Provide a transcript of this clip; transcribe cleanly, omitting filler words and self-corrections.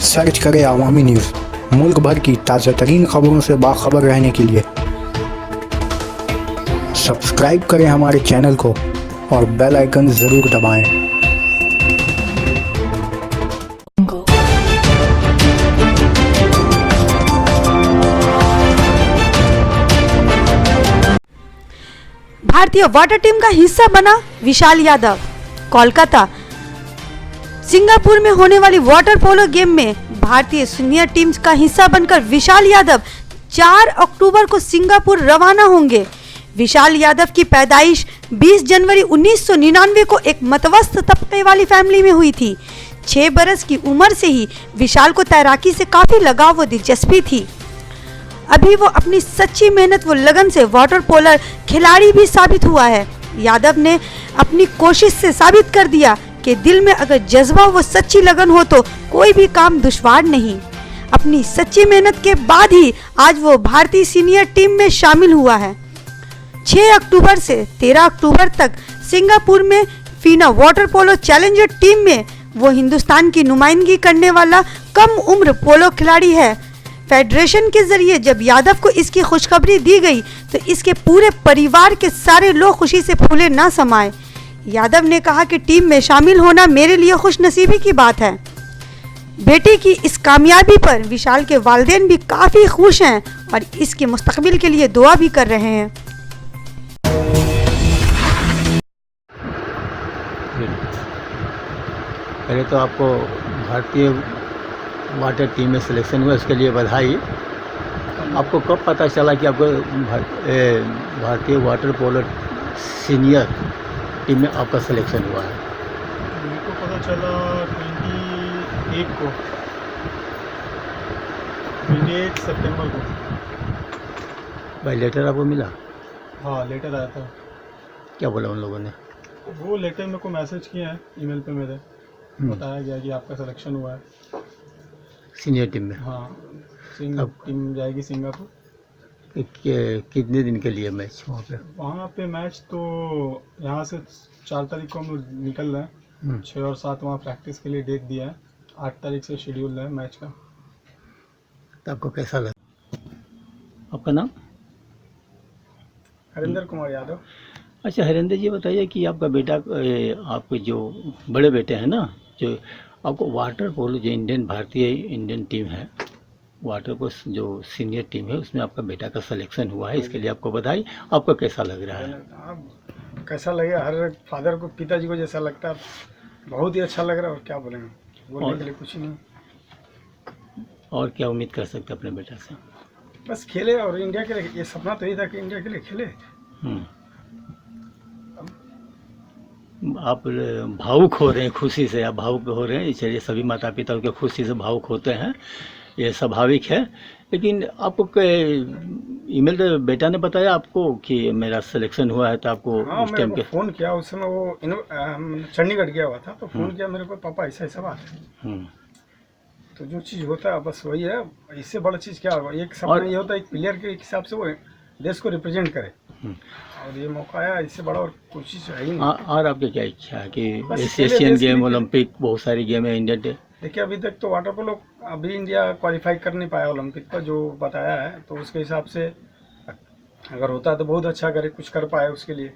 Search करें अवामी news. मुल्क भर की ताज़ा तरीन खबरों से बाखबर रहने के लिए सब्सक्राइब करें हमारे चैनल को और बेल आइकन ज़रूर दबाएं। भारतीय वाटर टीम का हिस्सा बना विशाल यादव। कोलकाता सिंगापुर में होने वाली वाटर पोलो गेम में भारतीय सीनियर टीम का हिस्सा बनकर विशाल यादव 4 अक्टूबर को सिंगापुर रवाना होंगे। विशाल यादव की पैदाइश 20 जनवरी 1999 को एक मतवस्त तबके वाली फैमिली में हुई थी। 6 बरस की उम्र से ही विशाल को तैराकी से काफी लगाव व दिलचस्पी थी। अभी वो अपनी सच्ची मेहनत व लगन से वाटर पोलर खिलाड़ी भी साबित हुआ है। यादव ने अपनी कोशिश से साबित कर दिया कि दिल में अगर जज्बा व सच्ची लगन हो तो कोई भी काम दुश्वार नहीं। अपनी सच्ची मेहनत के बाद ही आज वो भारतीय सीनियर टीम में शामिल हुआ है। 6 अक्टूबर से 13 अक्टूबर तक सिंगापुर में फीना वाटर पोलो चैलेंजर टीम में वो हिंदुस्तान की नुमाइंदगी करने वाला कम उम्र पोलो खिलाड़ी है। फेडरेशन के जरिए जब यादव को इसकी खुशखबरी दी गई तो इसके पूरे परिवार के सारे लोग खुशी से फूले ना समाये। यादव ने कहा कि टीम में शामिल होना मेरे लिए खुशनसीबी की बात है। बेटी की इस कामयाबी पर विशाल के वालिदैन भी काफ़ी खुश हैं और इसके मुस्तकबिल के लिए दुआ भी कर रहे हैं। पहले तो आपको भारतीय वाटर टीम में सिलेक्शन हुआ, उसके लिए बधाई। आपको कब पता चला कि आपको भारतीय वाटर पोलो सीनियर टीम में आपका सिलेक्शन हुआ है? मेरे को पता चला 28 सितंबर को। भाई लेटर आपको मिला? हाँ, लेटर आया था। क्या बोला उन लोगों ने? वो लेटर मेरे को मैसेज किया है ईमेल पे मेरे, बताया गया कि आपका सिलेक्शन हुआ है सीनियर टीम में। हाँ, टीम जाएगी सिंगापुर। कितने दिन के लिए मैच वहाँ पे मैच तो यहाँ से 4 तारीख को हम निकल रहे हैं। 6 और 7 वहाँ प्रैक्टिस के लिए डेट दिया है। 8 तारीख से शेड्यूल है मैच का। तो आपको कैसा लगा? आपका नाम? हरिंदर कुमार यादव। अच्छा हरिंदर जी, बताइए कि आपका बेटा, आपके जो बड़े बेटे हैं ना, जो आपको वाटर पोलो जो भारतीय इंडियन टीम है, वाटर पोलो जो सीनियर टीम है, उसमें आपका बेटा का सिलेक्शन हुआ है, इसके लिए आपको बधाई। आपको कैसा लग रहा है? कैसा लगेगा? हर फादर को, पिताजी को जैसा लगता है, बहुत ही अच्छा लग रहा है। और क्या बोलेंगे, बोलने के लिए कुछ नहीं। और क्या उम्मीद कर सकते अपने बेटा से? बस खेले और इंडिया के लिए, ये सपना तो यही था कि इंडिया के लिए खेले। आप भावुक हो रहे हैं खुशी से, आप भावुक हो रहे हैं। चलिए, सभी माता पिता उनके खुशी से भावुक होते हैं, ये स्वाभाविक है। लेकिन आपको ईमेल पे बेटा ने बताया आपको कि मेरा सिलेक्शन हुआ है, तो आपको उस टाइम के फ़ोन किया। उस समय वो चंडीगढ़ गया हुआ था, तो फ़ोन किया मेरे को, पापा ऐसा ऐसा बात है। तो जो चीज़ होता है बस वही है, इससे बड़ा चीज़ क्या होगा। एक सपना ये होता है एक प्लेयर के हिसाब से वो देश को रिप्रेजेंट करे, और ये मौका आया, इससे बड़ा और कोशिश है ही नहीं। और आपकी क्या इच्छा है कि एशियन गेम, ओलंपिक, बहुत सारी गेम है इंडिया डे? देखिए, अभी तक तो वाटर पोलो अभी इंडिया क्वालिफाई कर नहीं पाया ओलंपिक का, जो बताया है। तो उसके हिसाब से अगर होता है तो बहुत अच्छा करे, कुछ कर पाए उसके लिए।